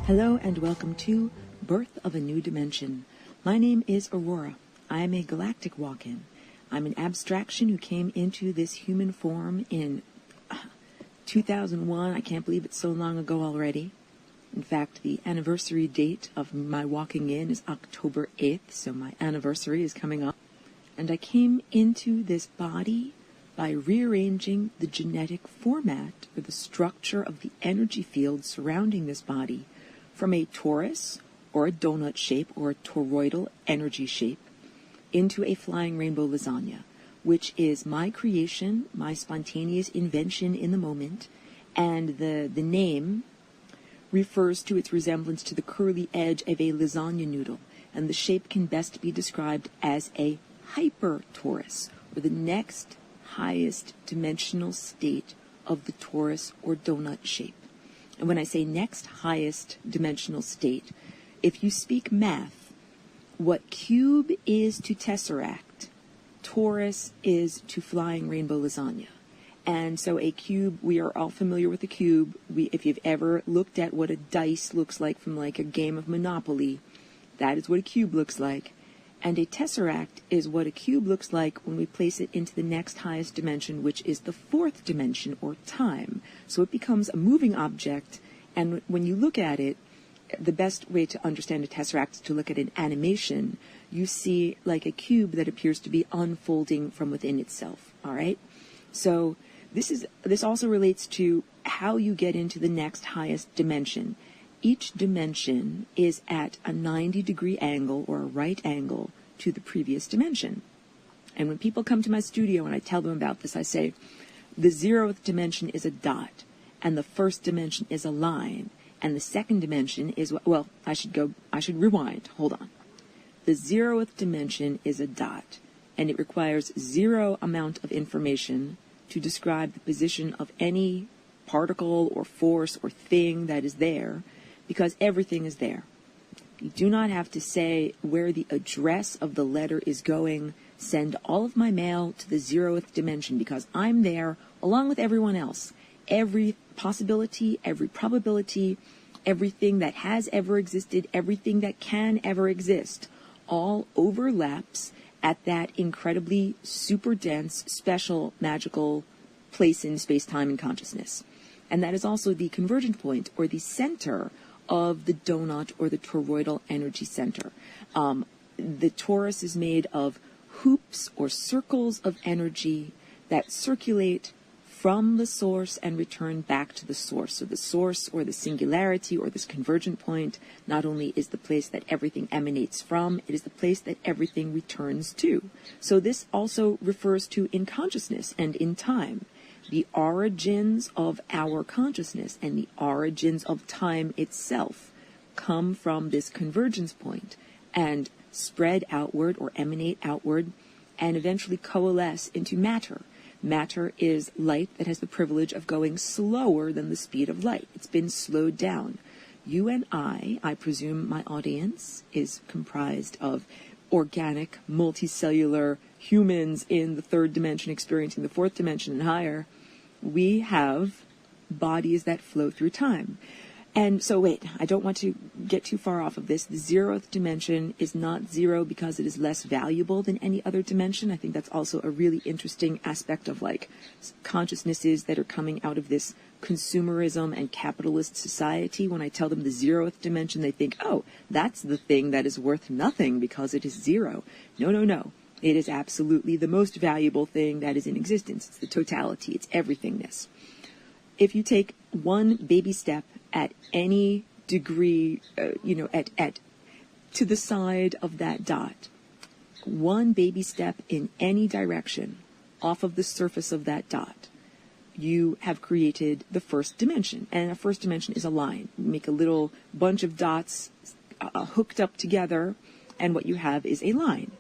Hello and welcome to Birth of a New Dimension. My name is Aurora. I am a galactic walk-in. I'm an abstraction who came into this human form in 2001. I can't believe it's so long ago already. In fact, the anniversary date of my walking in is October 8th, so my anniversary is coming up. And I came into this body by rearranging the genetic format or the structure of the energy field surrounding this body from a torus or a donut shape or a toroidal energy shape into a flying rainbow lasagna, which is my creation, my spontaneous invention in the moment, and the name refers to its resemblance to the curly edge of a lasagna noodle, and the shape can best be described as a hyper-torus, or the next highest dimensional state of the torus or donut shape. And when I say next highest dimensional state, if you speak math, what cube is to tesseract, torus is to flying rainbow lasagna. And so a cube, we are all familiar with a cube. If you've ever looked at what a dice looks like from like a game of Monopoly, that is what a cube looks like. And a tesseract is what a cube looks like when we place it into the next highest dimension, which is the fourth dimension, or time. So it becomes a moving object, and when you look at it, the best way to understand a tesseract is to look at an animation. You see like a cube that appears to be unfolding from within itself, all right? So this also relates to how you get into the next highest dimension. Each dimension is at a 90-degree angle or a right angle to the previous dimension. And when people come to my studio and I tell them about this, I say, the 0th dimension is a dot, and the first dimension is a line, and the second dimension is, well, I should rewind, hold on. The 0th dimension is a dot, and it requires 0 amount of information to describe the position of any particle or force or thing that is there, because everything is there. You do not have to say where the address of the letter is going. Send all of my mail to the 0th dimension, because I'm there along with everyone else. Every possibility, every probability, everything that has ever existed, everything that can ever exist, all overlaps at that incredibly super dense, special, magical place in space, time, and consciousness. And that is also the convergent point, or the center of the donut or the toroidal energy center. The torus is made of hoops or circles of energy that circulate from the source and return back to the source. So the source, or the singularity, or this convergent point, not only is the place that everything emanates from, it is the place that everything returns to. So this also refers to in consciousness and in time. The origins of our consciousness and the origins of time itself come from this convergence point and spread outward or emanate outward and eventually coalesce into matter. Matter is light that has the privilege of going slower than the speed of light. It's been slowed down. You and I presume my audience is comprised of organic, multicellular humans in the 3rd dimension experiencing the 4th dimension and higher. We have bodies that flow through time. And so wait, I don't want to get too far off of this. The 0th dimension is not 0 because it is less valuable than any other dimension. I think that's also a really interesting aspect of like consciousnesses that are coming out of this consumerism and capitalist society. When I tell them the 0th dimension, they think, oh, that's the thing that is worth nothing because it is 0. No. It is absolutely the most valuable thing that is in existence. It's the totality. It's everythingness. If you take one baby step at any degree, to the side of that dot, one baby step in any direction off of the surface of that dot, you have created the first dimension. And a first dimension is a line. You make a little bunch of dots hooked up together, and what you have is a line.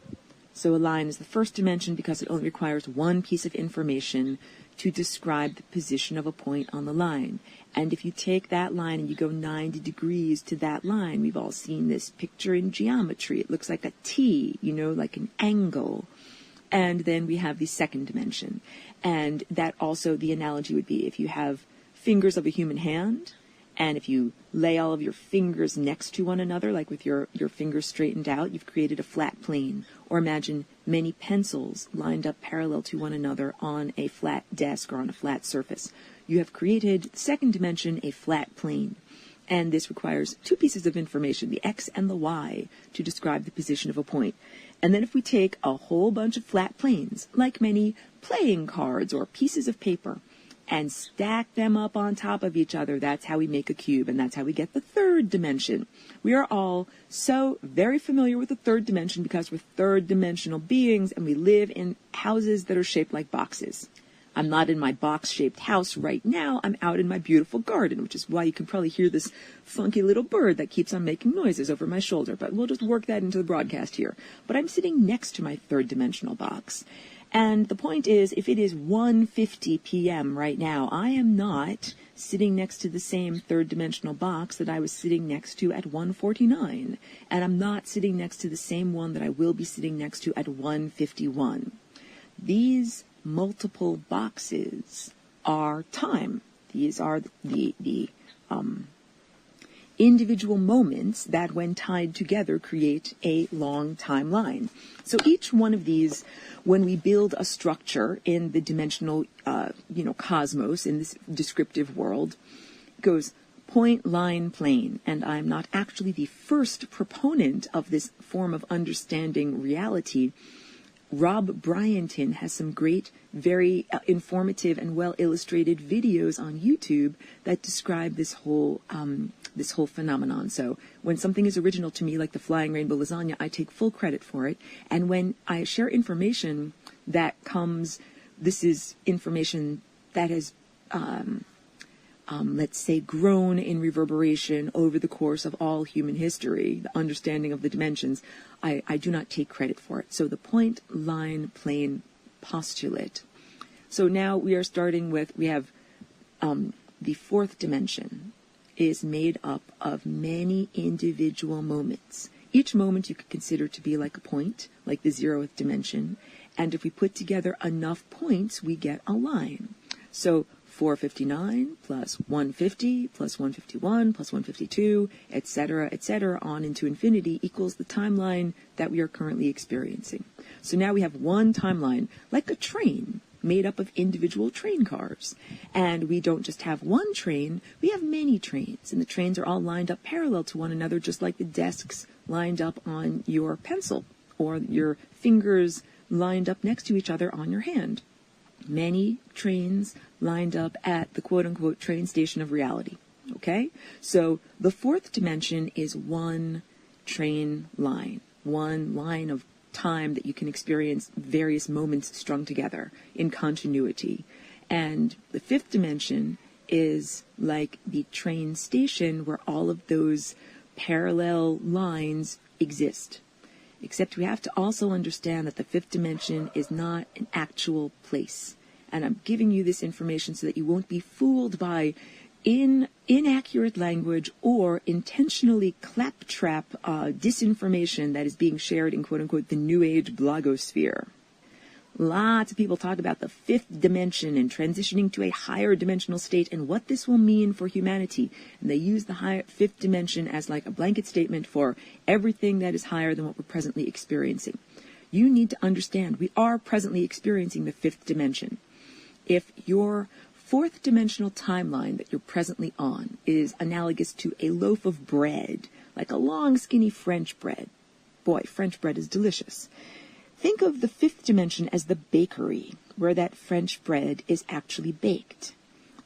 So a line is the first dimension because it only requires one piece of information to describe the position of a point on the line. And if you take that line and you go 90 degrees to that line, we've all seen this picture in geometry. It looks like a T, like an angle. And then we have the second dimension. And that also, the analogy would be if you have fingers of a human hand And if you lay all of your fingers next to one another, like with your fingers straightened out, you've created a flat plane. Or imagine many pencils lined up parallel to one another on a flat desk or on a flat surface. You have created, the second dimension, a flat plane. And this requires two pieces of information, the x and the y, to describe the position of a point. And then if we take a whole bunch of flat planes, like many playing cards or pieces of paper, and stack them up on top of each other, that's how we make a cube, and that's how we get the third dimension. We are all so very familiar with the third dimension because we're third-dimensional beings, and we live in houses that are shaped like boxes. I'm not in my box-shaped house right now. I'm out in my beautiful garden, which is why you can probably hear this funky little bird that keeps on making noises over my shoulder. But we'll just work that into the broadcast here. But I'm sitting next to my third-dimensional box. And the point is, if it is 1:50 p.m. right now, I am not sitting next to the same third-dimensional box that I was sitting next to at 1:49. And I'm not sitting next to the same one that I will be sitting next to at 1:51. These multiple boxes are time. These are the individual moments that, when tied together, create a long timeline. So each one of these, when we build a structure in the dimensional, cosmos, in this descriptive world, goes point, line, plane. And I'm not actually the first proponent of this form of understanding reality. Rob Bryanton has some great, very informative and well-illustrated videos on YouTube that describe this whole phenomenon. So when something is original to me, like the Flying Rainbow Lasagna, I take full credit for it. And when I share information that comes, this is information that has, let's say, grown in reverberation over the course of all human history, the understanding of the dimensions, I do not take credit for it. So the point, line, plane postulate. So now we are starting with, we have the fourth dimension is made up of many individual moments. Each moment you could consider to be like a point, like the 0th dimension. And if we put together enough points, we get a line. So 459 plus 150 plus 151 plus 152, etc., on into infinity equals the timeline that we are currently experiencing. So now we have one timeline, like a train, made up of individual train cars. And we don't just have one train, we have many trains. And the trains are all lined up parallel to one another, just like the desks lined up on your pencil, or your fingers lined up next to each other on your hand. Many trains lined up at the quote-unquote train station of reality. Okay? So the fourth dimension is one train line, one line of time that you can experience various moments strung together in continuity. And the fifth dimension is like the train station where all of those parallel lines exist. Except we have to also understand that the fifth dimension is not an actual place. And I'm giving you this information so that you won't be fooled by inaccurate language or intentionally claptrap disinformation that is being shared in quote-unquote the New Age blogosphere. Lots of people talk about the fifth dimension and transitioning to a higher dimensional state and what this will mean for humanity. And they use the fifth dimension as like a blanket statement for everything that is higher than what we're presently experiencing. You need to understand we are presently experiencing the fifth dimension. If your fourth dimensional timeline that you're presently on is analogous to a loaf of bread, like a long, skinny French bread. Boy, French bread is delicious. Think of the fifth dimension as the bakery, where that French bread is actually baked.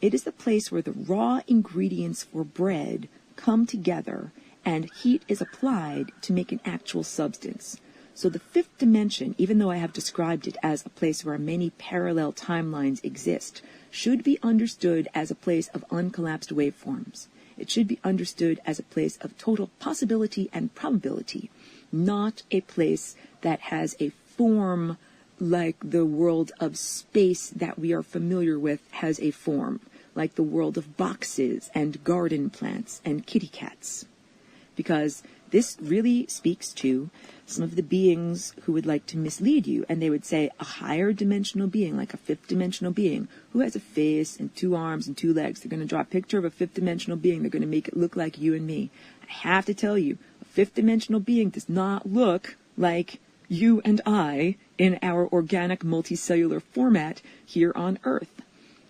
It is the place where the raw ingredients for bread come together and heat is applied to make an actual substance. So the fifth dimension, even though I have described it as a place where many parallel timelines exist, should be understood as a place of uncollapsed waveforms. It should be understood as a place of total possibility and probability, not a place that has a form like the world of space that we are familiar with has a form, like the world of boxes and garden plants and kitty cats. Because this really speaks to some of the beings who would like to mislead you, and they would say a higher dimensional being, like a fifth dimensional being, who has a face and 2 arms and 2 legs. They're going to draw a picture of a fifth dimensional being. They're going to make it look like you and me. I have to tell you, a fifth dimensional being does not look like you and I in our organic multicellular format here on Earth.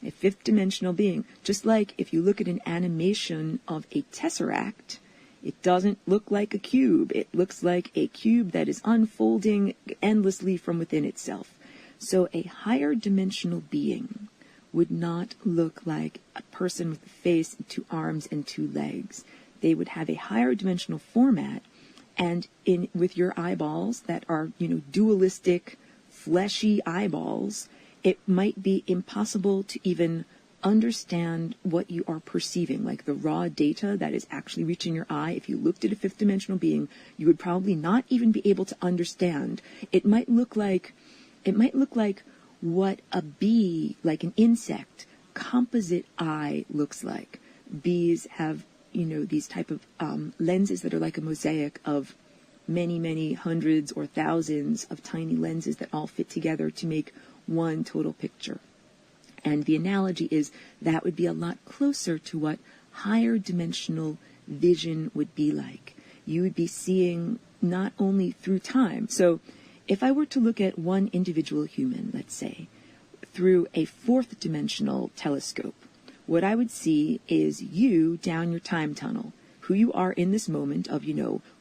A fifth dimensional being, just like if you look at an animation of a tesseract, it doesn't look like a cube. It looks like a cube that is unfolding endlessly from within itself. So a higher dimensional being would not look like a person with a face and 2 arms and 2 legs. They would have a higher dimensional format, and with your eyeballs that are, dualistic, fleshy eyeballs, it might be impossible to even understand what you are perceiving, like the raw data that is actually reaching your eye. If you looked at a fifth dimensional being, you would probably not even be able to understand. It might look like what a bee, like an insect, composite eye looks like. Bees have, these type of lenses that are like a mosaic of many, many hundreds or thousands of tiny lenses that all fit together to make one total picture. And the analogy is that would be a lot closer to what higher dimensional vision would be like. You would be seeing not only through time. So if I were to look at one individual human, let's say, through a 4th dimensional telescope, what I would see is you down your time tunnel, who you are in this moment of,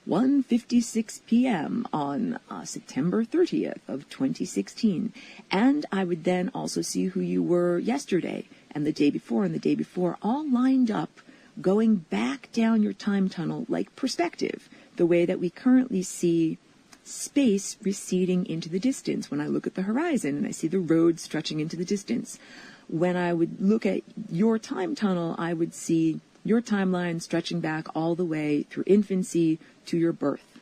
1:56 p.m. on September 30th of 2016. And I would then also see who you were yesterday and the day before, all lined up, going back down your time tunnel like perspective, the way that we currently see space receding into the distance when I look at the horizon and I see the road stretching into the distance. When I would look at your time tunnel, I would see your timeline stretching back all the way through infancy to your birth.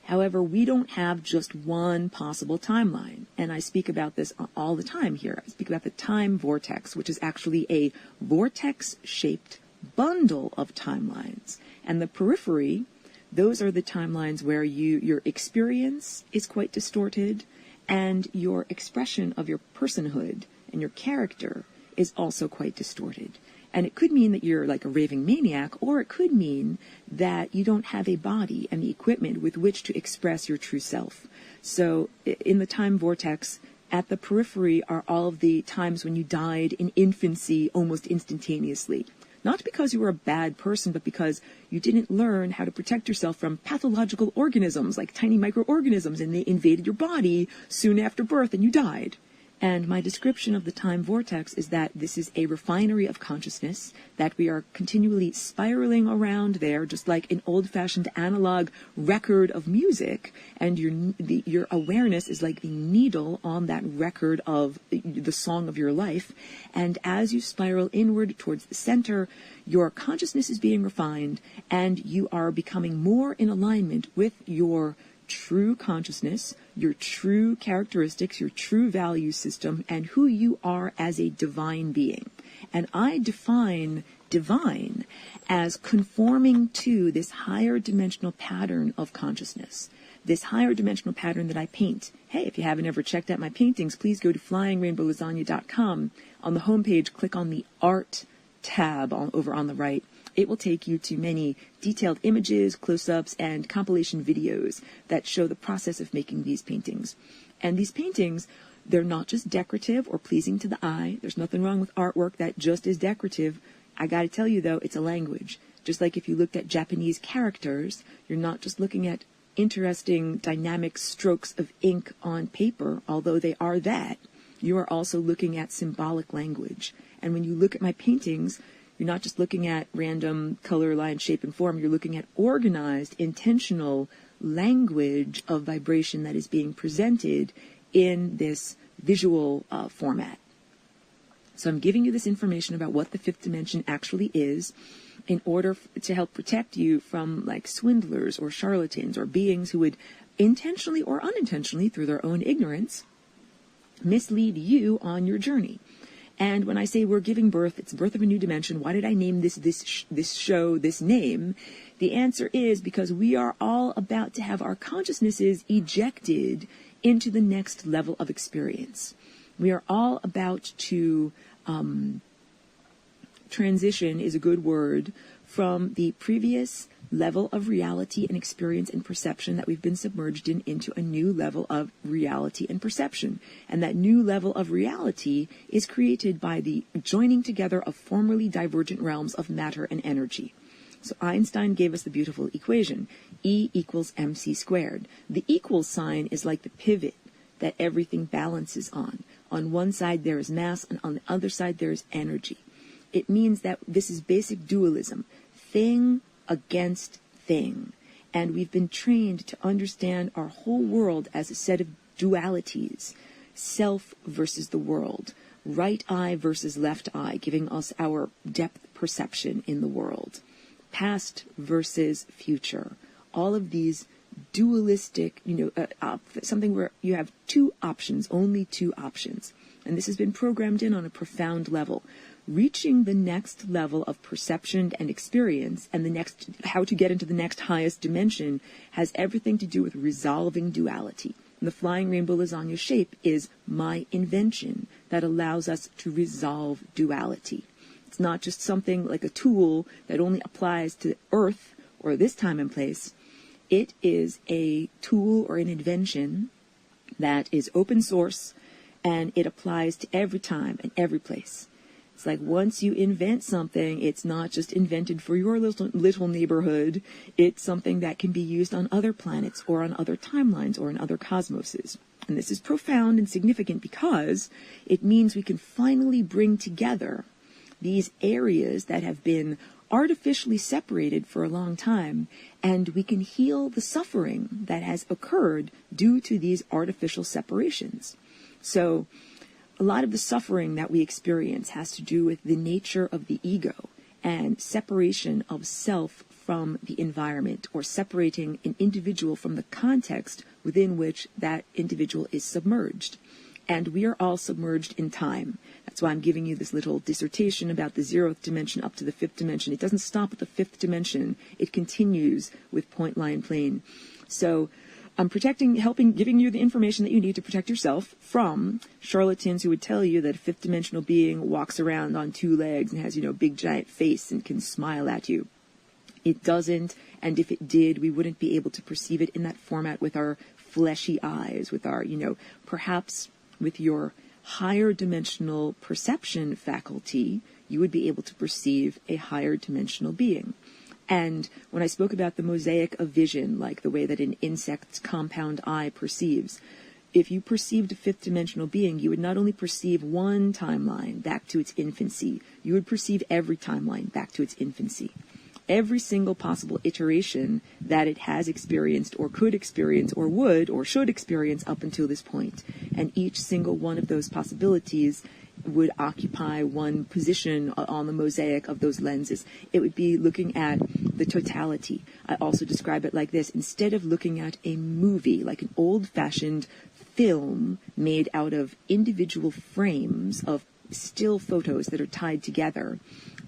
However, we don't have just one possible timeline, and I speak about this all the time here. I speak about the time vortex, which is actually a vortex-shaped bundle of timelines. And the periphery, those are the timelines where your experience is quite distorted, and your expression of your personhood and your character is also quite distorted. And it could mean that you're like a raving maniac, or it could mean that you don't have a body and the equipment with which to express your true self. So in the time vortex, at the periphery are all of the times when you died in infancy almost instantaneously. Not because you were a bad person, but because you didn't learn how to protect yourself from pathological organisms like tiny microorganisms, and they invaded your body soon after birth and you died. And my description of the time vortex is that this is a refinery of consciousness, that we are continually spiraling around there, just like an old-fashioned analog record of music, and your awareness is like the needle on that record of the song of your life. And as you spiral inward towards the center, your consciousness is being refined, and you are becoming more in alignment with your true consciousness, your true characteristics, your true value system, and who you are as a divine being. And I define divine as conforming to this higher dimensional pattern of consciousness, this higher dimensional pattern that I paint. Hey, if you haven't ever checked out my paintings, please go to flyingrainbowlasagne.com. On the homepage, click on the Art tab over on the right. It will take you to many detailed images, close-ups, and compilation videos that show the process of making these paintings. And these paintings, they're not just decorative or pleasing to the eye. There's nothing wrong with artwork that just is decorative. I gotta tell you, though, it's a language. Just like if you looked at Japanese characters, you're not just looking at interesting, dynamic strokes of ink on paper, although they are that. You are also looking at symbolic language. And when you look at my paintings, you're not just looking at random color, line, shape, and form. You're looking at organized, intentional language of vibration that is being presented in this visual format. So I'm giving you this information about what the fifth dimension actually is in order to help protect you from like swindlers or charlatans or beings who would intentionally or unintentionally, through their own ignorance, mislead you on your journey. And when I say we're giving birth, it's birth of a new dimension. Why did I name this show this name? The answer is because we are all about to have our consciousnesses ejected into the next level of experience. We are all about to transition, is a good word, from the previous level of reality and experience and perception that we've been submerged in into a new level of reality and perception. And that new level of reality is created by the joining together of formerly divergent realms of matter and energy. So Einstein gave us the beautiful equation, E equals mc squared. The equals sign is like the pivot that everything balances on. On one side there is mass, and on the other side there is energy. It means that this is basic dualism, thing against thing. And we've been trained to understand our whole world as a set of dualities, self versus the world, right eye versus left eye, giving us our depth perception in the world, past versus future. All of these dualistic, something where you have two options, only two options. And this has been programmed in on a profound level. Reaching the next level of perception and experience, and how to get into the next highest dimension, has everything to do with resolving duality. And the flying rainbow lasagna shape is my invention that allows us to resolve duality. It's not just something like a tool that only applies to Earth or this time and place. It is a tool or an invention that is open source, and it applies to every time and every place. It's like once you invent something, it's not just invented for your little neighborhood. It's something that can be used on other planets or on other timelines or in other cosmoses. And this is profound and significant because it means we can finally bring together these areas that have been artificially separated for a long time, and we can heal the suffering that has occurred due to these artificial separations. So a lot of the suffering that we experience has to do with the nature of the ego and separation of self from the environment, or separating an individual from the context within which that individual is submerged. And we are all submerged in time. That's why I'm giving you this little dissertation about the 0th dimension up to the 5th dimension. It doesn't stop at the 5th dimension. It continues with point, line, plane. So I'm giving you the information that you need to protect yourself from charlatans who would tell you that a 5th dimensional being walks around on 2 legs and has, big giant face and can smile at you. It doesn't, and if it did, we wouldn't be able to perceive it in that format with our fleshy eyes, with our, perhaps with your higher dimensional perception faculty, you would be able to perceive a higher dimensional being. And when I spoke about the mosaic of vision, like the way that an insect's compound eye perceives, if you perceived a 5th dimensional being, you would not only perceive one timeline back to its infancy, you would perceive every timeline back to its infancy. Every single possible iteration that it has experienced or could experience or would or should experience up until this point. And each single one of those possibilities would occupy one position on the mosaic of those lenses. It would be looking at the totality. I also describe it like this. Instead of looking at a movie, like an old-fashioned film made out of individual frames of still photos that are tied together,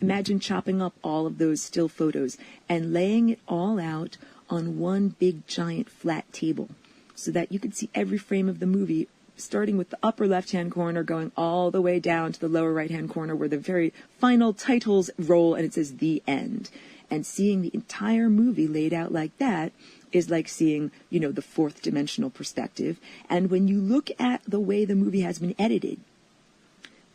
imagine chopping up all of those still photos and laying it all out on one big giant flat table so that you could see every frame of the movie, starting with the upper left-hand corner, going all the way down to the lower right-hand corner where the very final titles roll and it says "The End." And seeing the entire movie laid out like that is like seeing, the 4th dimensional perspective. And when you look at the way the movie has been edited,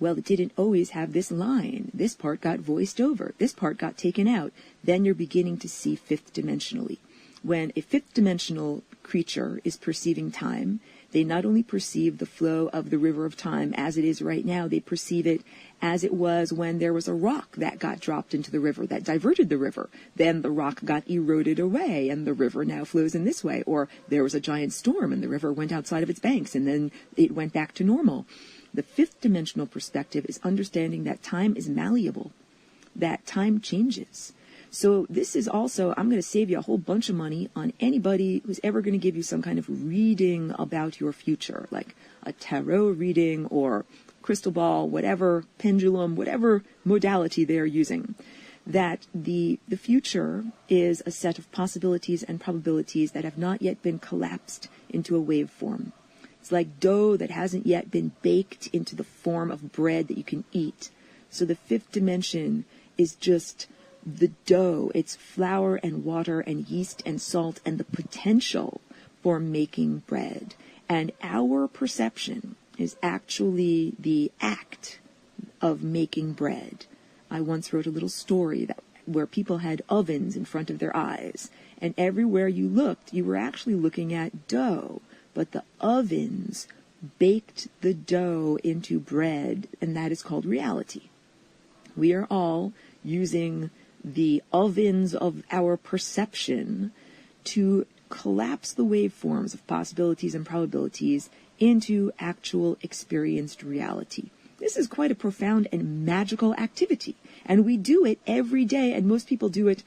well, it didn't always have this line. This part got voiced over. This part got taken out. Then you're beginning to see 5th dimensionally. When a 5th dimensional creature is perceiving time, they not only perceive the flow of the river of time as it is right now, they perceive it as it was when there was a rock that got dropped into the river that diverted the river. Then the rock got eroded away and the river now flows in this way. Or there was a giant storm and the river went outside of its banks and then it went back to normal. The 5th dimensional perspective is understanding that time is malleable, that time changes. So this is also, I'm going to save you a whole bunch of money on anybody who's ever going to give you some kind of reading about your future, like a tarot reading or crystal ball, whatever pendulum, whatever modality they are using, that the future is a set of possibilities and probabilities that have not yet been collapsed into a waveform. It's like dough that hasn't yet been baked into the form of bread that you can eat. So the fifth dimension is just the dough. It's flour and water and yeast and salt and the potential for making bread. And our perception is actually the act of making bread. I once wrote a little story where people had ovens in front of their eyes, and everywhere you looked, you were actually looking at dough, but the ovens baked the dough into bread, and that is called reality. We are all using the ovens of our perception to collapse the waveforms of possibilities and probabilities into actual experienced reality. This is quite a profound and magical activity, and we do it every day, and most people do it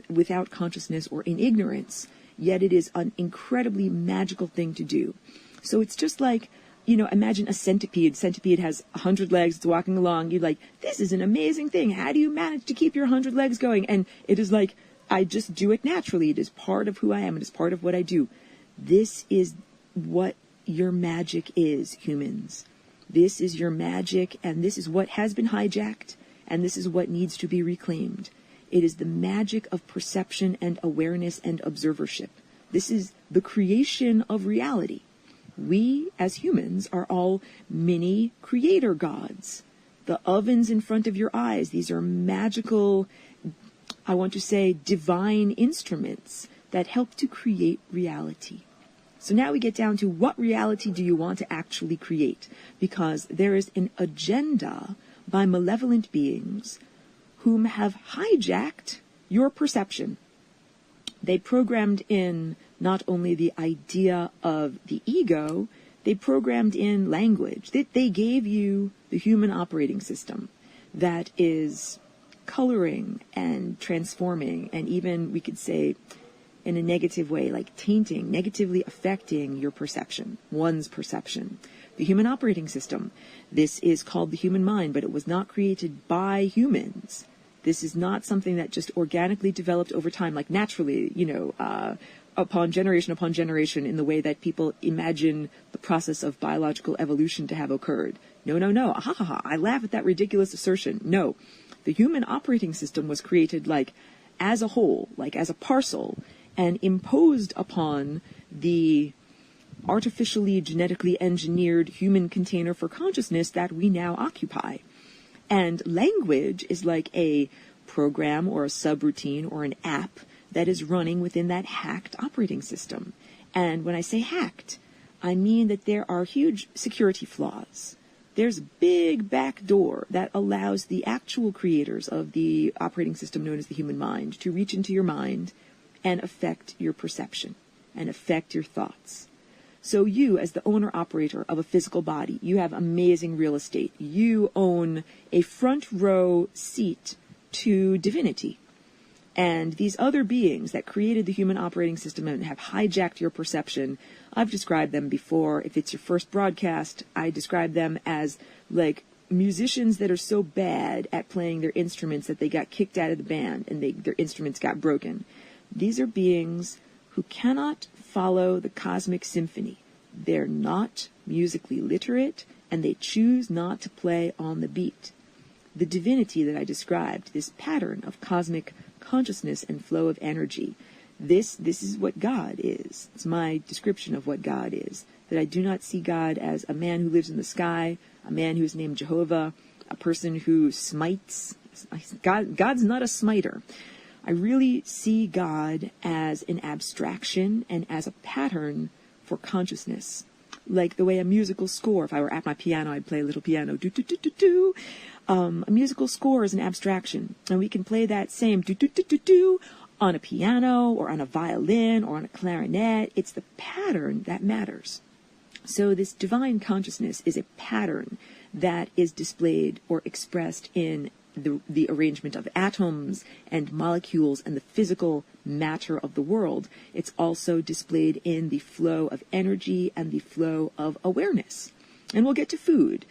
without consciousness or in ignorance, yet it is an incredibly magical thing to do. So it's just like, imagine a centipede. Centipede has 100 legs, it's walking along, you're like, this is an amazing thing, how do you manage to keep your 100 legs going? And it is like, I just do it naturally, it is part of who I am, it is part of what I do. This is what your magic is, humans. This is your magic, and this is what has been hijacked, and this is what needs to be reclaimed. It is the magic of perception and awareness and observership. This is the creation of reality. We, as humans, are all mini creator gods. The ovens in front of your eyes, these are magical, I want to say, divine instruments that help to create reality. So now we get down to what reality do you want to actually create? Because there is an agenda by malevolent beings whom have hijacked your perception. They programmed in not only the idea of the ego, they programmed in language. They gave you the human operating system that is coloring and transforming, and even, we could say, in a negative way, like tainting, negatively affecting your perception, one's perception. The human operating system. This is called the human mind, but it was not created by humans. This is not something that just organically developed over time, like naturally, upon generation, in the way that people imagine the process of biological evolution to have occurred. No. Ha ha ha. I laugh at that ridiculous assertion. No. The human operating system was created like as a whole, like as a parcel, and imposed upon the artificially genetically engineered human container for consciousness that we now occupy. And language is like a program or a subroutine or an app that is running within that hacked operating system. And when I say hacked, I mean that there are huge security flaws. There's a big back door that allows the actual creators of the operating system known as the human mind to reach into your mind and affect your perception and affect your thoughts. So you, as the owner-operator of a physical body, you have amazing real estate. You own a front row seat to divinity. And these other beings that created the human operating system and have hijacked your perception, I've described them before. If it's your first broadcast, I describe them as like musicians that are so bad at playing their instruments that they got kicked out of the band and their instruments got broken. These are beings who cannot follow the cosmic symphony. They're not musically literate, and they choose not to play on the beat. The divinity that I described, this pattern of cosmic consciousness and flow of energy, this is what God is. It's my description of what God is. That I do not see God as a man who lives in the sky, a man who is named Jehovah, a person who smites. God's not a smiter. I really see God as an abstraction and as a pattern for consciousness. Like the way a musical score, if I were at my piano, I'd play a little piano, do-do-do-do-do. A musical score is an abstraction, and we can play that same do-do-do-do-do on a piano or on a violin or on a clarinet. It's the pattern that matters. So this divine consciousness is a pattern that is displayed or expressed in the arrangement of atoms and molecules and the physical matter of the world. It's also displayed in the flow of energy and the flow of awareness. And we'll get to food.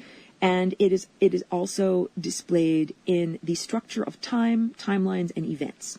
And it is also displayed in the structure of time, timelines, and events.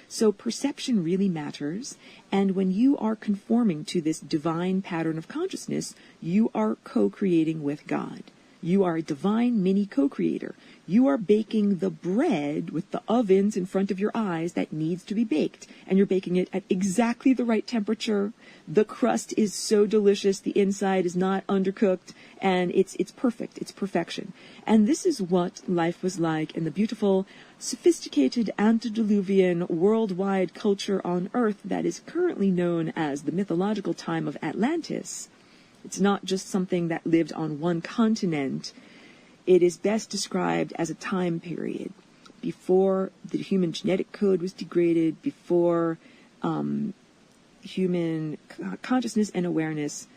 So perception really matters, and when you are conforming to this divine pattern of consciousness, you are co-creating with God. You are a divine mini co-creator. You are baking the bread with the ovens in front of your eyes that needs to be baked, and you're baking it at exactly the right temperature. The crust is so delicious, the inside is not undercooked, and it's perfect. It's perfection. And this is what life was like in the beautiful, sophisticated, antediluvian, worldwide culture on Earth that is currently known as the mythological time of Atlantis. It's not just something that lived on one continent. It is best described as a time period before the human genetic code was degraded, before human consciousness and awareness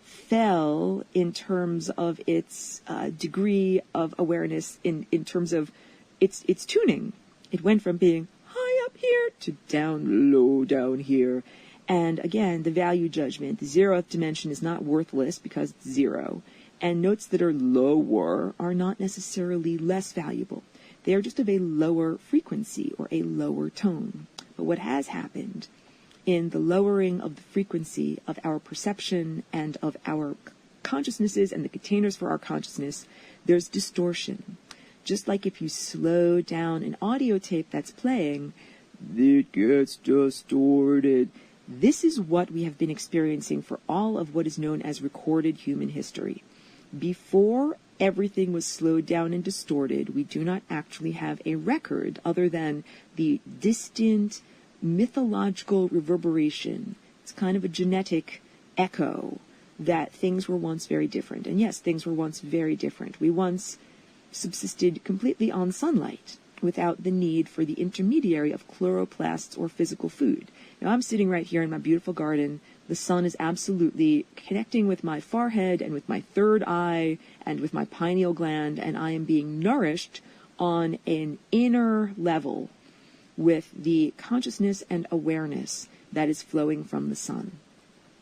fell in terms of its degree of awareness, in terms of its tuning. It went from being high up here to down low down here. And again, the value judgment, the zeroth dimension is not worthless because it's zero. And notes that are lower are not necessarily less valuable. They are just of a lower frequency or a lower tone. But what has happened in the lowering of the frequency of our perception and of our consciousnesses and the containers for our consciousness, there's distortion. Just like if you slow down an audio tape that's playing, it gets distorted. This is what we have been experiencing for all of what is known as recorded human history. Before everything was slowed down and distorted, we do not actually have a record other than the distant mythological reverberation. It's kind of a genetic echo that things were once very different. And yes, things were once very different. We once subsisted completely on sunlight without the need for the intermediary of chloroplasts or physical food. Now, I'm sitting right here in my beautiful garden. The sun is absolutely connecting with my forehead and with my third eye and with my pineal gland, and I am being nourished on an inner level with the consciousness and awareness that is flowing from the sun.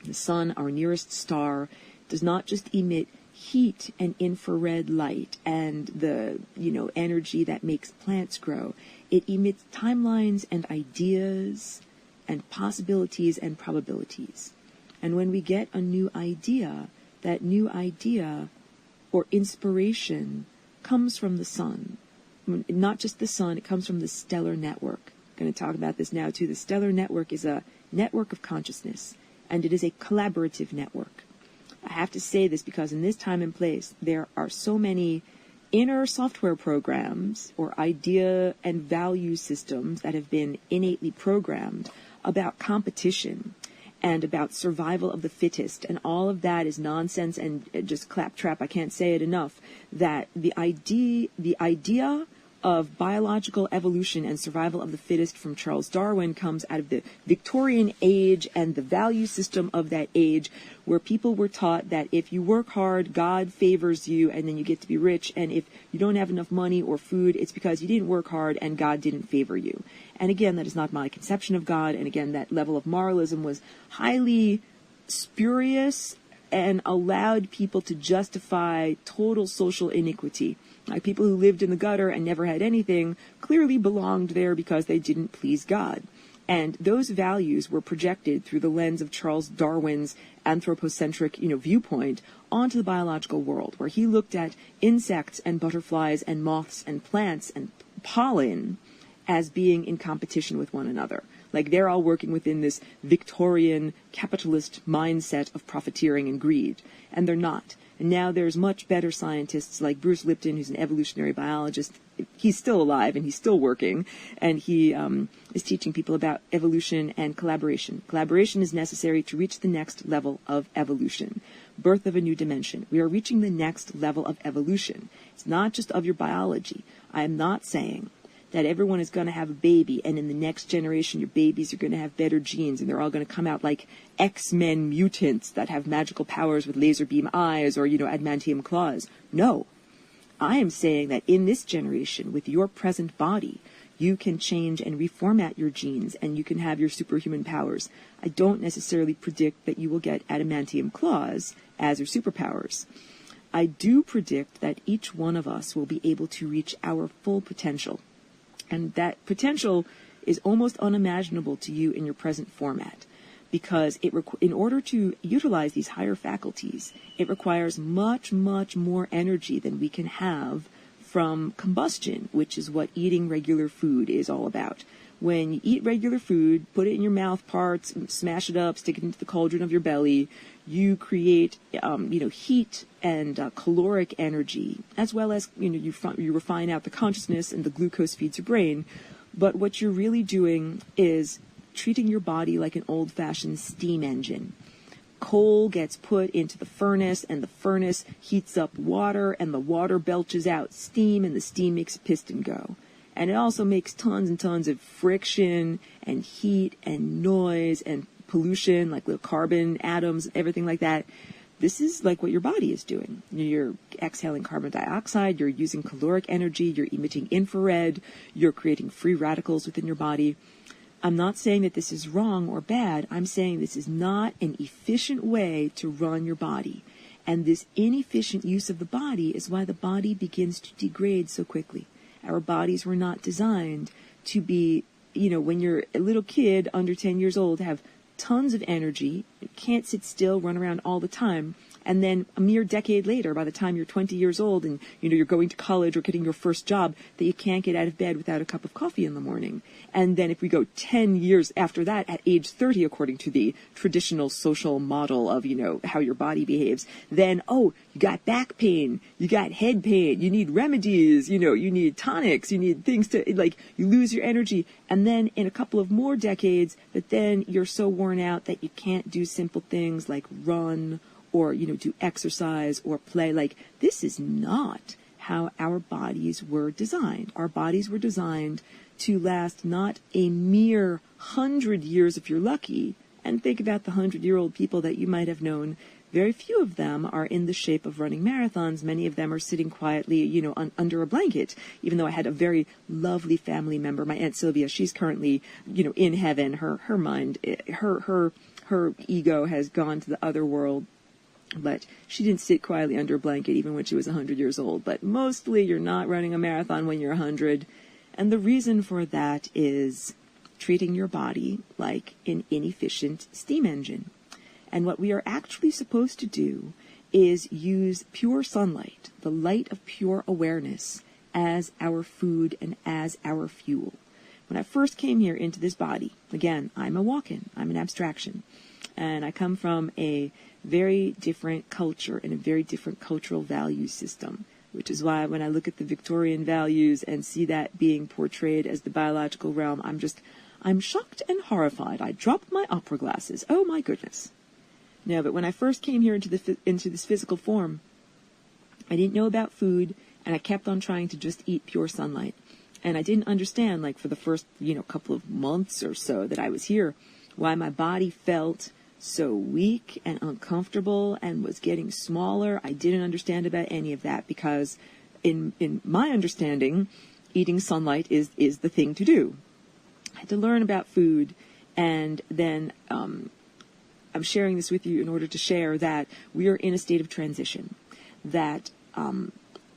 The sun, our nearest star, does not just emit heat and infrared light and the, energy that makes plants grow. It emits timelines and ideas and possibilities and probabilities. And when we get a new idea, that new idea or inspiration comes from the sun. Not just the sun, it comes from the stellar network. I'm going to talk about this now too. The stellar network is a network of consciousness, and it is a collaborative network. I have to say this because in this time and place, there are so many inner software programs or idea and value systems that have been innately programmed about competition and about survival of the fittest, and all of that is nonsense and just claptrap. I can't say it enough, that the idea of biological evolution and survival of the fittest from Charles Darwin comes out of the Victorian age and the value system of that age, where people were taught that if you work hard, God favors you and then you get to be rich, and if you don't have enough money or food, it's because you didn't work hard and God didn't favor you. And again, that is not my conception of God, and again, that level of moralism was highly spurious and allowed people to justify total social iniquity. Like people who lived in the gutter and never had anything clearly belonged there because they didn't please God. And those values were projected through the lens of Charles Darwin's anthropocentric, viewpoint onto the biological world, where he looked at insects and butterflies and moths and plants and pollen as being in competition with one another. Like they're all working within this Victorian capitalist mindset of profiteering and greed, and they're not. And now there's much better scientists like Bruce Lipton, who's an evolutionary biologist. He's still alive and he's still working, and he is teaching people about evolution and collaboration. Collaboration is necessary to reach the next level of evolution. Birth of a new dimension. We are reaching the next level of evolution. It's not just of your biology. I am not saying that everyone is going to have a baby, and in the next generation your babies are going to have better genes, and they're all going to come out like X-Men mutants that have magical powers with laser beam eyes or, adamantium claws. No. I am saying that in this generation, with your present body, you can change and reformat your genes, and you can have your superhuman powers. I don't necessarily predict that you will get adamantium claws as your superpowers. I do predict that each one of us will be able to reach our full potential. And that potential is almost unimaginable to you in your present format, because in order to utilize these higher faculties, it requires much, much more energy than we can have from combustion, which is what eating regular food is all about. When you eat regular food, put it in your mouth parts, smash it up, stick it into the cauldron of your belly, you create, heat and caloric energy, as well as, you refine out the consciousness and the glucose feeds your brain. But what you're really doing is treating your body like an old-fashioned steam engine. Coal gets put into the furnace, and the furnace heats up water, and the water belches out steam, and the steam makes a piston go. And it also makes tons and tons of friction and heat and noise and pollution, like little carbon atoms, everything like that. This is like what your body is doing. You're exhaling carbon dioxide, you're using caloric energy, you're emitting infrared, you're creating free radicals within your body. I'm not saying that this is wrong or bad. I'm saying this is not an efficient way to run your body. And this inefficient use of the body is why the body begins to degrade so quickly. Our bodies were not designed to be, when you're a little kid under 10 years old, have tons of energy, can't sit still, run around all the time. And then a mere decade later, by the time you're 20 years old and, you're going to college or getting your first job, that you can't get out of bed without a cup of coffee in the morning. And then if we go 10 years after that, at age 30, according to the traditional social model of, how your body behaves, then, you got back pain, you got head pain, you need remedies, you need tonics, you need things to, you lose your energy. And then in a couple of more decades, that then you're so worn out that you can't do simple things like run or, do exercise or play. This is not how our bodies were designed. Our bodies were designed to last not a mere 100 years if you're lucky. And think about the 100-year-old people that you might have known. Very few of them are in the shape of running marathons. Many of them are sitting quietly, under a blanket. Even though I had a very lovely family member, my Aunt Sylvia, she's currently, in heaven. Her mind, her ego has gone to the other world. But she didn't sit quietly under a blanket even when she was 100 years old. But mostly you're not running a marathon when you're 100. And the reason for that is treating your body like an inefficient steam engine. And what we are actually supposed to do is use pure sunlight, the light of pure awareness, as our food and as our fuel. When I first came here into this body, again, I'm a walk-in, I'm an abstraction. And I come from a very different culture and a very different cultural value system, which is why when I look at the Victorian values and see that being portrayed as the biological realm, I'm shocked and horrified. I drop my opera glasses. Oh my goodness. No, but when I first came here into this physical form, I didn't know about food, and I kept on trying to just eat pure sunlight. And I didn't understand, for the first, couple of months or so that I was here, why my body felt so weak and uncomfortable and was getting smaller. I didn't understand about any of that because in my understanding, eating sunlight is the thing to do. I had to learn about food, and then I'm sharing this with you in order to share that we are in a state of transition, that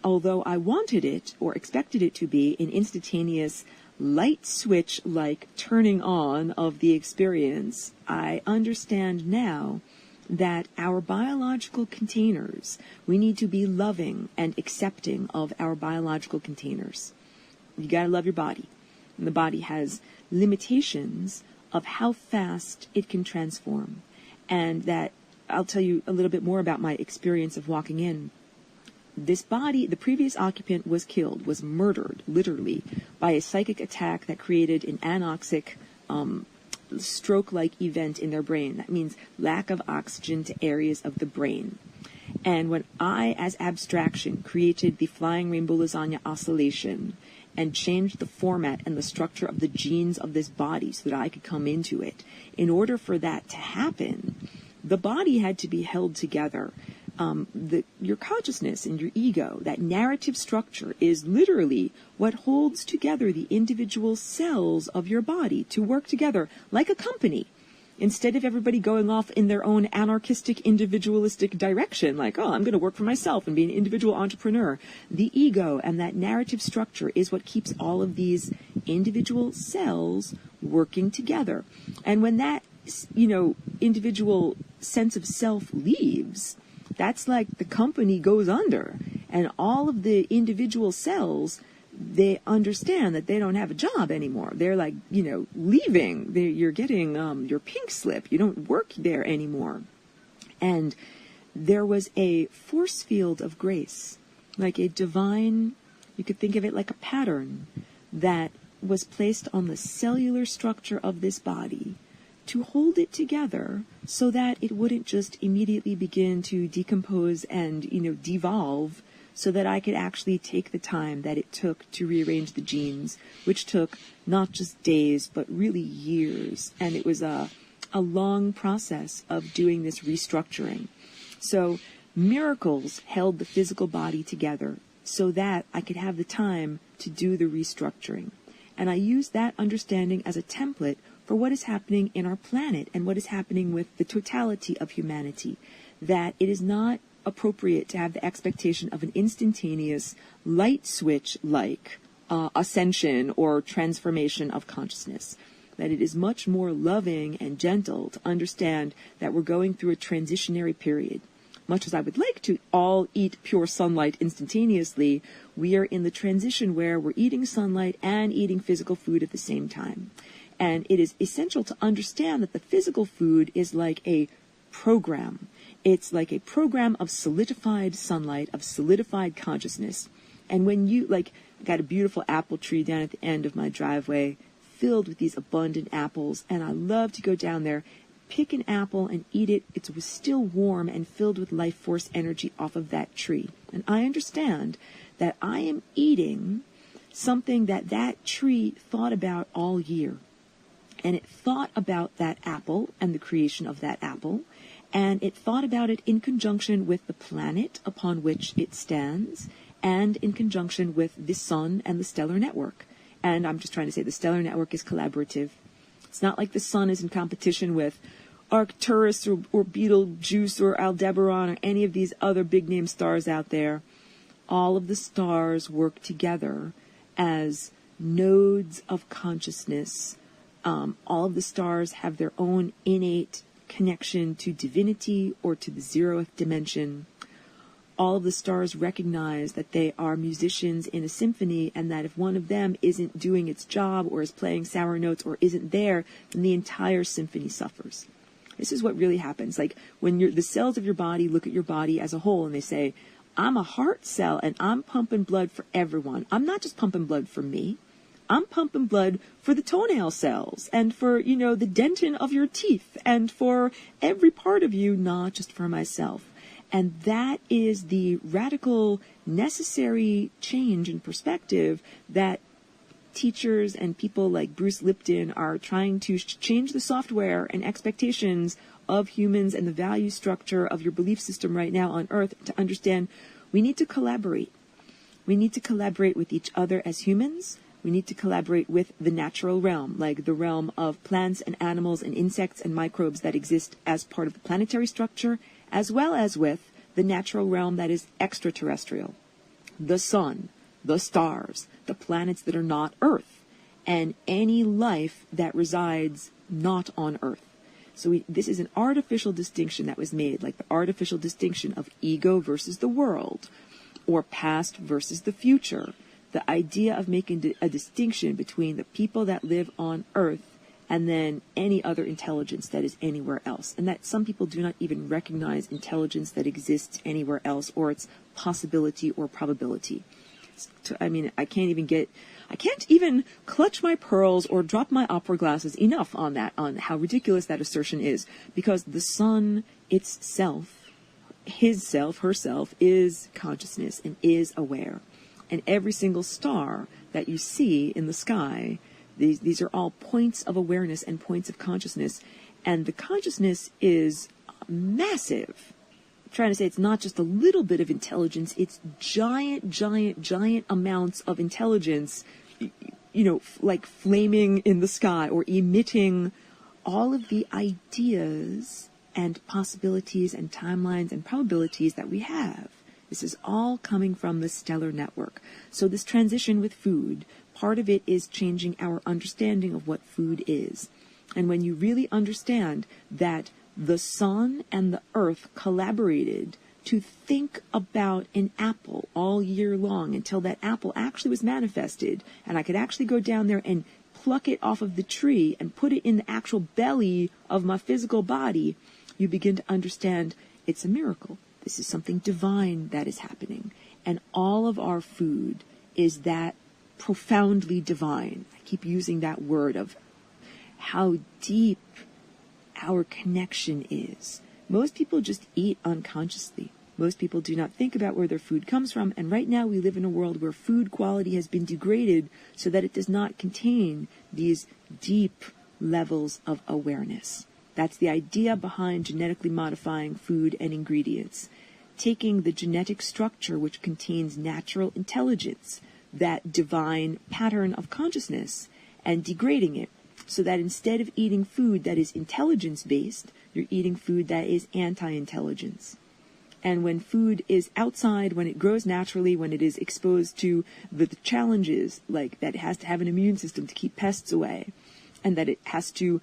although I wanted it or expected it to be an instantaneous light switch like turning on of the experience, I understand now that our biological containers, we need to be loving and accepting of our biological containers. You got to love your body. And the body has limitations of how fast it can transform. And that I'll tell you a little bit more about my experience of walking in. This body, the previous occupant was killed, was murdered, literally, by a psychic attack that created an anoxic, stroke-like event in their brain. That means lack of oxygen to areas of the brain. And when I, as abstraction, created the Flying Rainbow Lasagna oscillation and changed the format and the structure of the genes of this body so that I could come into it, in order for that to happen, the body had to be held together. Your consciousness and your ego, that narrative structure, is literally what holds together the individual cells of your body to work together like a company. Instead of everybody going off in their own anarchistic, individualistic direction, like, oh, I'm going to work for myself and be an individual entrepreneur, the ego and that narrative structure is what keeps all of these individual cells working together. And when that, individual sense of self leaves, that's like the company goes under, and all of the individual cells, they understand that they don't have a job anymore. They're like, leaving. You're getting your pink slip. You don't work there anymore. And there was a force field of grace, like a divine, you could think of it like a pattern that was placed on the cellular structure of this body to hold it together so that it wouldn't just immediately begin to decompose and, devolve, so that I could actually take the time that it took to rearrange the genes, which took not just days, but really years. And it was a long process of doing this restructuring. So miracles held the physical body together so that I could have the time to do the restructuring. And I use that understanding as a template for what is happening in our planet and what is happening with the totality of humanity, that it is not appropriate to have the expectation of an instantaneous light switch-like ascension or transformation of consciousness, that it is much more loving and gentle to understand that we're going through a transitionary period. Much as I would like to all eat pure sunlight instantaneously, we are in the transition where we're eating sunlight and eating physical food at the same time. And it is essential to understand that the physical food is like a program. It's like a program of solidified sunlight, of solidified consciousness. And when I got a beautiful apple tree down at the end of my driveway filled with these abundant apples, and I love to go down there, pick an apple and eat it. It was still warm and filled with life force energy off of that tree. And I understand that I am eating something that tree thought about all year. And it thought about that apple and the creation of that apple, and it thought about it in conjunction with the planet upon which it stands, and in conjunction with the sun and the stellar network. And I'm just trying to say the stellar network is collaborative. It's not like the sun is in competition with Arcturus or Betelgeuse or Aldebaran or any of these other big-name stars out there. All of the stars work together as nodes of consciousness. All of the stars have their own innate connection to divinity or to the zeroth dimension. All of the stars recognize that they are musicians in a symphony, and that if one of them isn't doing its job or is playing sour notes or isn't there, then the entire symphony suffers. This is what really happens. Like when the cells of your body look at your body as a whole and they say, I'm a heart cell and I'm pumping blood for everyone. I'm not just pumping blood for me. I'm pumping blood for the toenail cells and for, the dentin of your teeth and for every part of you, not just for myself. And that is the radical, necessary change in perspective that teachers and people like Bruce Lipton are trying to change the software and expectations of humans and the value structure of your belief system right now on Earth to understand we need to collaborate. We need to collaborate with each other as humans. We need to collaborate with the natural realm, like the realm of plants and animals and insects and microbes that exist as part of the planetary structure, as well as with the natural realm that is extraterrestrial. The sun, the stars, the planets that are not Earth, and any life that resides not on Earth. So this is an artificial distinction that was made, like the artificial distinction of ego versus the world, or past versus the future. The idea of making a distinction between the people that live on Earth and then any other intelligence that is anywhere else. And that some people do not even recognize intelligence that exists anywhere else or its possibility or probability. I can't even clutch my pearls or drop my opera glasses enough on how ridiculous that assertion is, because the sun itself, his self, herself, is consciousness and is aware. And every single star that you see in the sky, these are all points of awareness and points of consciousness. And the consciousness is massive. I'm trying to say it's not just a little bit of intelligence, it's giant, giant, giant amounts of intelligence, like flaming in the sky or emitting all of the ideas and possibilities and timelines and probabilities that we have. This is all coming from the stellar network. So this transition with food, part of it is changing our understanding of what food is. And when you really understand that the sun and the earth collaborated to think about an apple all year long until that apple actually was manifested, and I could actually go down there and pluck it off of the tree and put it in the actual belly of my physical body, you begin to understand it's a miracle. This is something divine that is happening. And all of our food is that profoundly divine. I keep using that word of how deep our connection is. Most people just eat unconsciously. Most people do not think about where their food comes from. And right now we live in a world where food quality has been degraded so that it does not contain these deep levels of awareness. That's the idea behind genetically modifying food and ingredients. Taking the genetic structure which contains natural intelligence, that divine pattern of consciousness, and degrading it so that instead of eating food that is intelligence-based, you're eating food that is anti-intelligence. And when food is outside, when it grows naturally, when it is exposed to the challenges, like that it has to have an immune system to keep pests away, and that it has to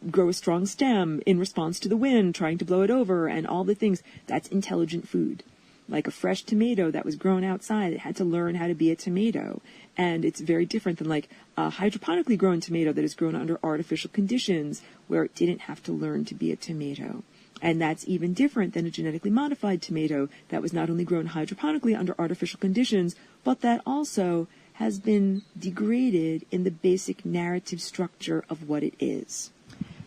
grow a strong stem in response to the wind, trying to blow it over, and all the things, that's intelligent food. Like a fresh tomato that was grown outside, it had to learn how to be a tomato. And it's very different than like a hydroponically grown tomato that is grown under artificial conditions where it didn't have to learn to be a tomato. And that's even different than a genetically modified tomato that was not only grown hydroponically under artificial conditions, but that also has been degraded in the basic narrative structure of what it is.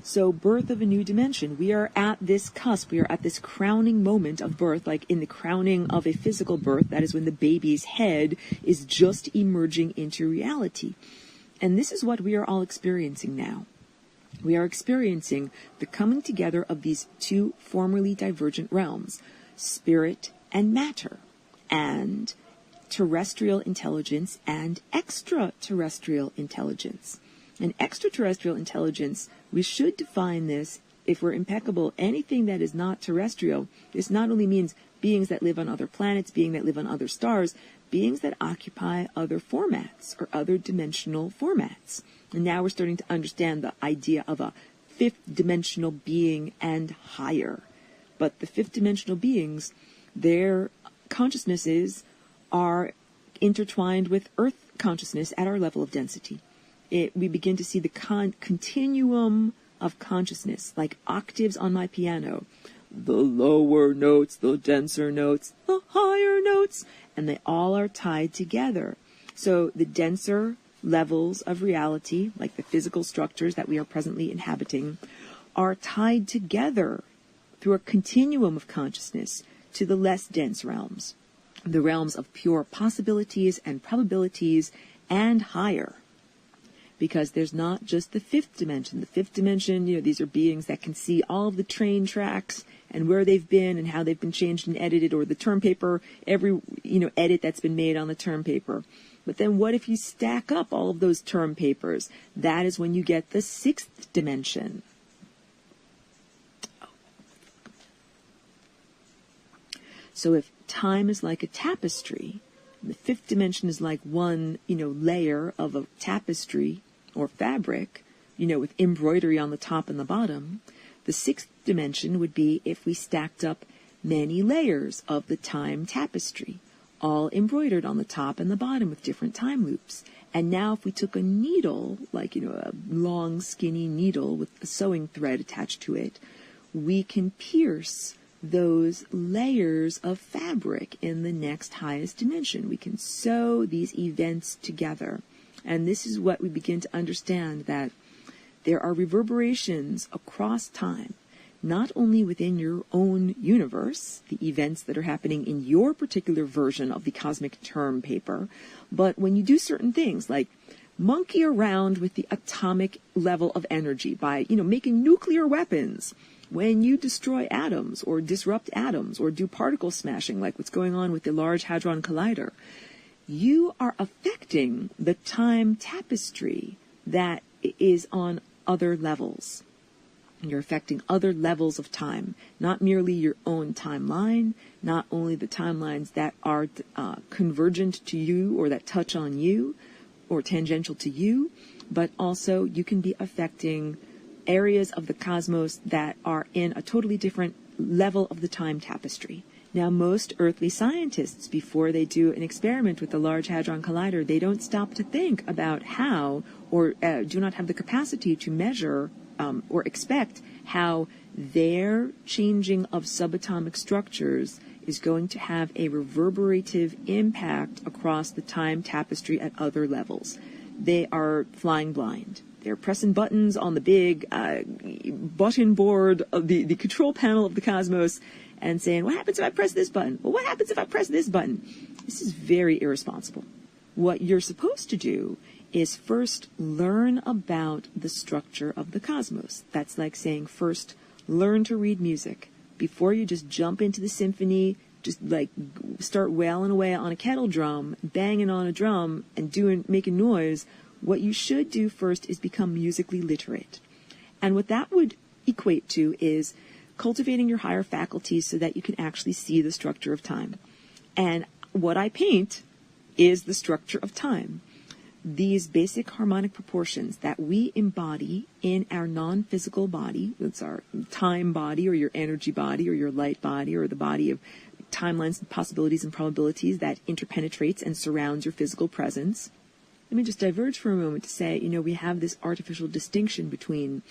So birth of a new dimension. We are at this cusp. We are at this crowning moment of birth, like in the crowning of a physical birth. That is when the baby's head is just emerging into reality. And this is what we are all experiencing now. We are experiencing the coming together of these two formerly divergent realms, spirit and matter, and terrestrial intelligence and extraterrestrial intelligence. And extraterrestrial intelligence, we should define this, if we're impeccable, anything that is not terrestrial. This not only means beings that live on other planets, beings that live on other stars, beings that occupy other formats or other dimensional formats. And now we're starting to understand the idea of a fifth dimensional being and higher. But the fifth dimensional beings, their consciousnesses are intertwined with Earth consciousness at our level of density. We begin to see the continuum of consciousness, like octaves on my piano. The lower notes, the denser notes, the higher notes, and they all are tied together. So the denser levels of reality, like the physical structures that we are presently inhabiting, are tied together through a continuum of consciousness to the less dense realms, the realms of pure possibilities and probabilities and higher. Because there's not just the fifth dimension. The fifth dimension, these are beings that can see all of the train tracks and where they've been and how they've been changed and edited, or the term paper, every, edit that's been made on the term paper. But then what if you stack up all of those term papers? That is when you get the sixth dimension. So if time is like a tapestry, and the fifth dimension is like one, layer of a tapestry or fabric, with embroidery on the top and the bottom, the sixth dimension would be if we stacked up many layers of the time tapestry, all embroidered on the top and the bottom with different time loops. And now if we took a needle, like, a long, skinny needle with a sewing thread attached to it, we can pierce those layers of fabric in the next highest dimension. We can sew these events together. And this is what we begin to understand, that there are reverberations across time, not only within your own universe, the events that are happening in your particular version of the cosmic term paper, but when you do certain things like monkey around with the atomic level of energy by, making nuclear weapons, when you destroy atoms or disrupt atoms or do particle smashing like what's going on with the Large Hadron Collider, you are affecting the time tapestry that is on other levels. You're affecting other levels of time, not merely your own timeline, not only the timelines that are convergent to you or that touch on you or tangential to you, but also you can be affecting areas of the cosmos that are in a totally different level of the time tapestry. Now, most earthly scientists, before they do an experiment with the Large Hadron Collider, they don't stop to think about how, or do not have the capacity to measure or expect how their changing of subatomic structures is going to have a reverberative impact across the time tapestry at other levels. They are flying blind. They're pressing buttons on the big button board of the control panel of the cosmos and saying, what happens if I press this button? Well, what happens if I press this button? This is very irresponsible. What you're supposed to do is first learn about the structure of the cosmos. That's like saying first learn to read music. Before you just jump into the symphony, just like start wailing away on a kettle drum, banging on a drum and making noise, what you should do first is become musically literate. And what that would equate to is cultivating your higher faculties so that you can actually see the structure of time. And what I paint is the structure of time. These basic harmonic proportions that we embody in our non-physical body, that's our time body or your energy body or your light body or the body of timelines and possibilities and probabilities that interpenetrates and surrounds your physical presence. Let me just diverge for a moment to say, we have this artificial distinction between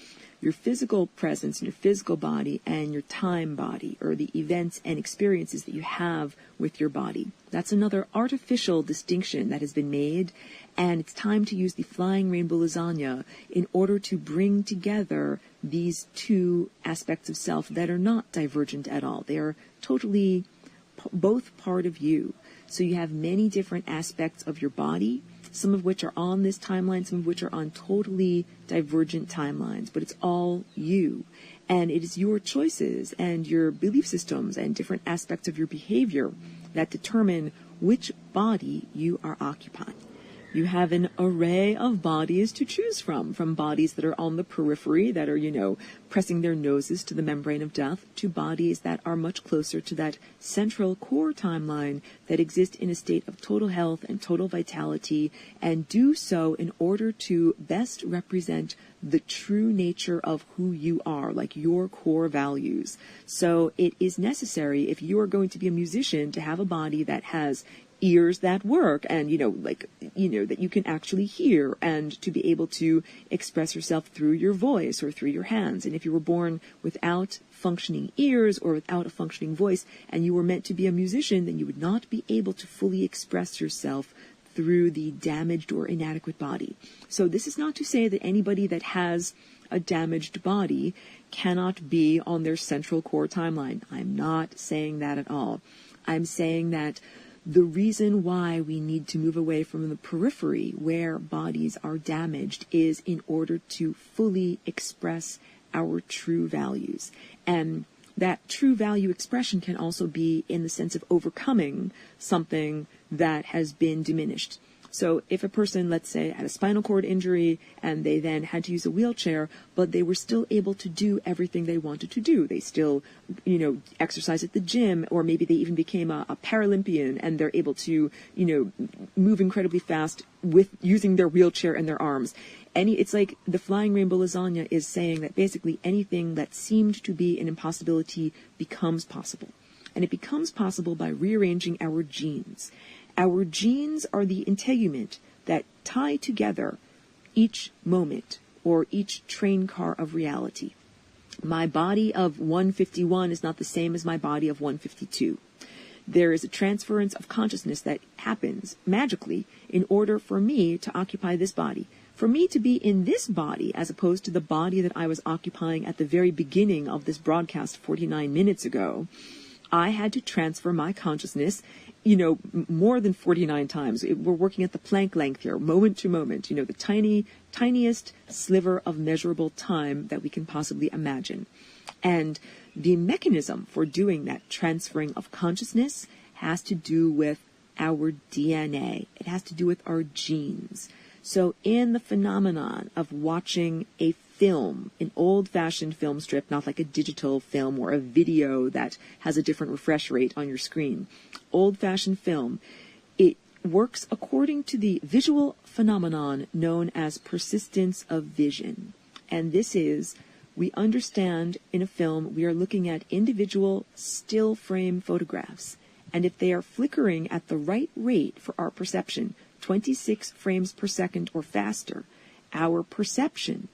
your physical presence and your physical body and your time body, or the events and experiences that you have with your body. That's another artificial distinction that has been made, and it's time to use the flying rainbow lasagna in order to bring together these two aspects of self that are not divergent at all. They are totally both part of you. So you have many different aspects of your body, some of which are on this timeline, some of which are on totally divergent timelines, but it's all you. And it is your choices and your belief systems and different aspects of your behavior that determine which body you are occupying. You have an array of bodies to choose from bodies that are on the periphery, that are, pressing their noses to the membrane of death, to bodies that are much closer to that central core timeline that exist in a state of total health and total vitality, and do so in order to best represent the true nature of who you are, like your core values. So it is necessary, if you are going to be a musician, to have a body that has ears that work and, that you can actually hear, and to be able to express yourself through your voice or through your hands. And if you were born without functioning ears or without a functioning voice and you were meant to be a musician, then you would not be able to fully express yourself through the damaged or inadequate body. So this is not to say that anybody that has a damaged body cannot be on their central core timeline. I'm not saying that at all. I'm saying that the reason why we need to move away from the periphery where bodies are damaged is in order to fully express our true values. And that true value expression can also be in the sense of overcoming something that has been diminished. So if a person, let's say, had a spinal cord injury and they then had to use a wheelchair, but they were still able to do everything they wanted to do. They still, exercise at the gym, or maybe they even became a Paralympian and they're able to, move incredibly fast with using their wheelchair and their arms. It's like the flying rainbow lasagna is saying that basically anything that seemed to be an impossibility becomes possible. And it becomes possible by rearranging our genes. Our genes are the integument that tie together each moment or each train car of reality. My body of 151 is not the same as my body of 152. There is a transference of consciousness that happens magically in order for me to occupy this body. For me to be in this body, as opposed to the body that I was occupying at the very beginning of this broadcast 49 minutes ago, I had to transfer my consciousness more than 49 times. We're working at the Planck length here, moment to moment, the tiniest sliver of measurable time that we can possibly imagine. And the mechanism for doing that transferring of consciousness has to do with our DNA. It has to do with our genes. So in the phenomenon of watching a film, an old-fashioned film strip, not like a digital film or a video that has a different refresh rate on your screen, old-fashioned film, it works according to the visual phenomenon known as persistence of vision. And this is, we understand in a film we are looking at individual still frame photographs. And if they are flickering at the right rate for our perception, 26 frames per second or faster, our perception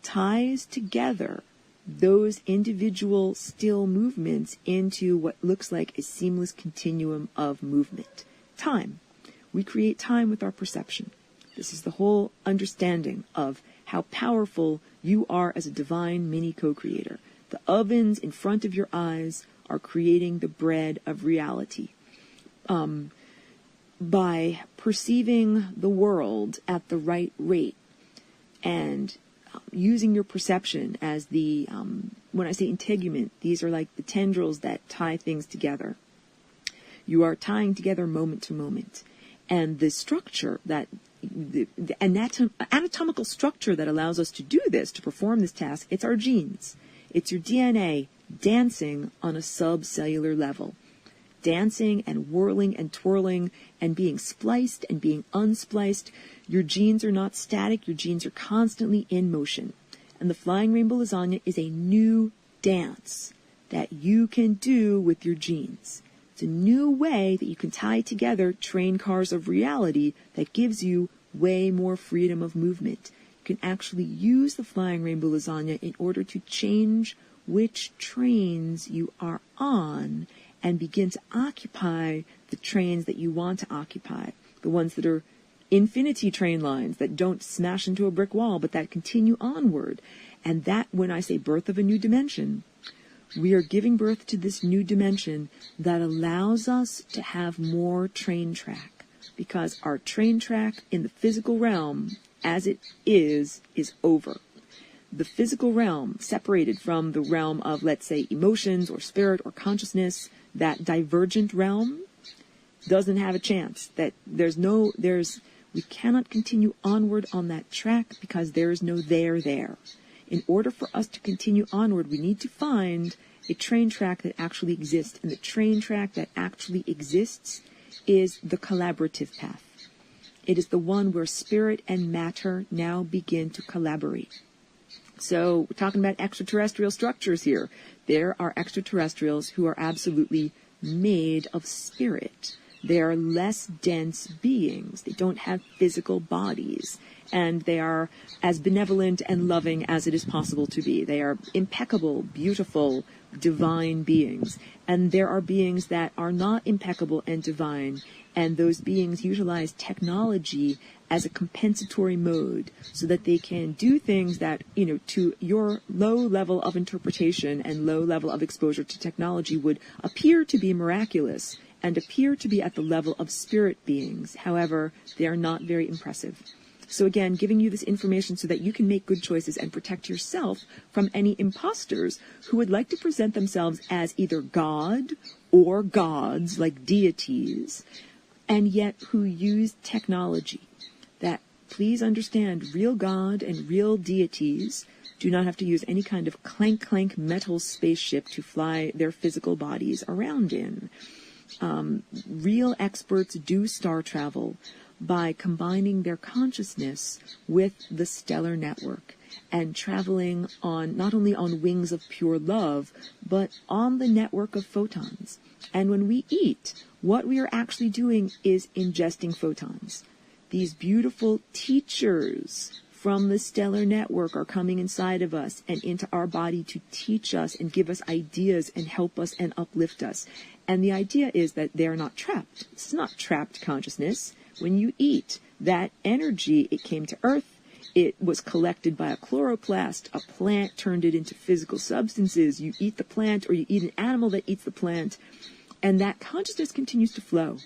ties together those individual still movements into what looks like a seamless continuum of movement. Time. We create time with our perception. This is the whole understanding of how powerful you are as a divine mini co-creator. The ovens in front of your eyes are creating the bread of reality. By perceiving the world at the right rate and using your perception as the, when I say integument, these are like the tendrils that tie things together. You are tying together moment to moment. And the structure that, the anatomical structure that allows us to do this, to perform this task, it's our genes. It's your DNA dancing on a subcellular level. Dancing and whirling and twirling and being spliced and being unspliced. Your genes are not static. Your genes are constantly in motion. And the Flying Rainbow Lasagna is a new dance that you can do with your genes. It's a new way that you can tie together train cars of reality that gives you way more freedom of movement. You can actually use the Flying Rainbow Lasagna in order to change which trains you are on and begin to occupy the trains that you want to occupy, the ones that are infinity train lines that don't smash into a brick wall, but that continue onward. And that, when I say birth of a new dimension, we are giving birth to this new dimension that allows us to have more train track, because our train track in the physical realm, as it is over. The physical realm, separated from the realm of, let's say, emotions or spirit or consciousness, that divergent realm doesn't have a chance. That we cannot continue onward on that track because there is no there. In order for us to continue onward, we need to find a train track that actually exists. And the train track that actually exists is the collaborative path. It is the one where spirit and matter now begin to collaborate. So we're talking about extraterrestrial structures here. There are extraterrestrials who are absolutely made of spirit. They are less dense beings. They don't have physical bodies. And they are as benevolent and loving as it is possible to be. They are impeccable, beautiful, divine beings. And there are beings that are not impeccable and divine. And those beings utilize technology as a compensatory mode so that they can do things that, to your low level of interpretation and low level of exposure to technology would appear to be miraculous and appear to be at the level of spirit beings. However, they are not very impressive. So again, giving you this information so that you can make good choices and protect yourself from any imposters who would like to present themselves as either God or gods, like deities, and yet who use technology. That, please understand, real God and real deities do not have to use any kind of clank metal spaceship to fly their physical bodies around in. Real experts do star travel by combining their consciousness with the stellar network and traveling on not only on wings of pure love, but on the network of photons. And when we eat, what we are actually doing is ingesting photons. These beautiful teachers from the stellar network are coming inside of us and into our body to teach us and give us ideas and help us and uplift us. And the idea is that they are not trapped. This is not trapped consciousness. When you eat, that energy, it came to Earth. It was collected by a chloroplast. A plant turned it into physical substances. You eat the plant, or you eat an animal that eats the plant. And that consciousness continues to flow.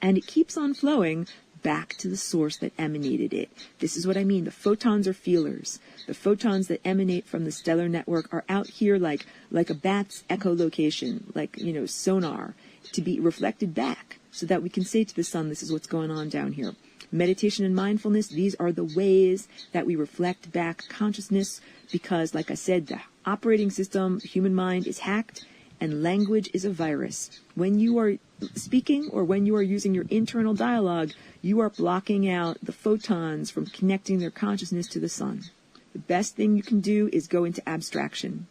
And it keeps on flowing back to the source that emanated it. This is what I mean. The photons are feelers. The photons that emanate from the stellar network are out here like a bat's echolocation, like, sonar, to be reflected back so that we can say to the sun, this is what's going on down here. Meditation and mindfulness, these are the ways that we reflect back consciousness because, like I said, the operating system, the human mind, is hacked and language is a virus. When you are speaking or when you are using your internal dialogue, you are blocking out the photons from connecting their consciousness to the sun. The best thing you can do is go into abstraction.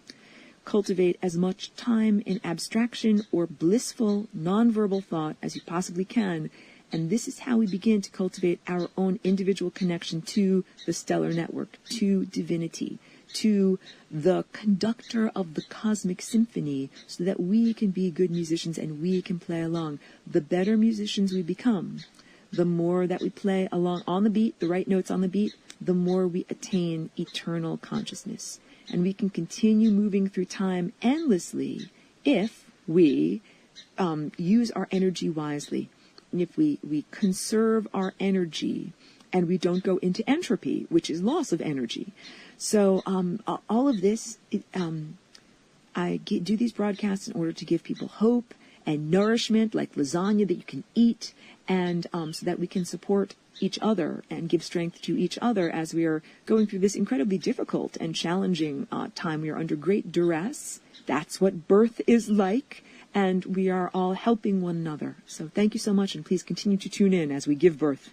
Cultivate as much time in abstraction or blissful, nonverbal thought as you possibly can, and this is how we begin to cultivate our own individual connection to the stellar network, to divinity, to the conductor of the cosmic symphony, so that we can be good musicians and we can play along. The better musicians we become, the more that we play along on the beat, the right notes on the beat, the more we attain eternal consciousness. And we can continue moving through time endlessly if we use our energy wisely. And if we conserve our energy and we don't go into entropy, which is loss of energy. So all of this, I do these broadcasts in order to give people hope and nourishment, like lasagna that you can eat, and so that we can support each other and give strength to each other as we are going through this incredibly difficult and challenging time. We are under great duress. That's what birth is like, and we are all helping one another. So thank you so much, and please continue to tune in as we give birth.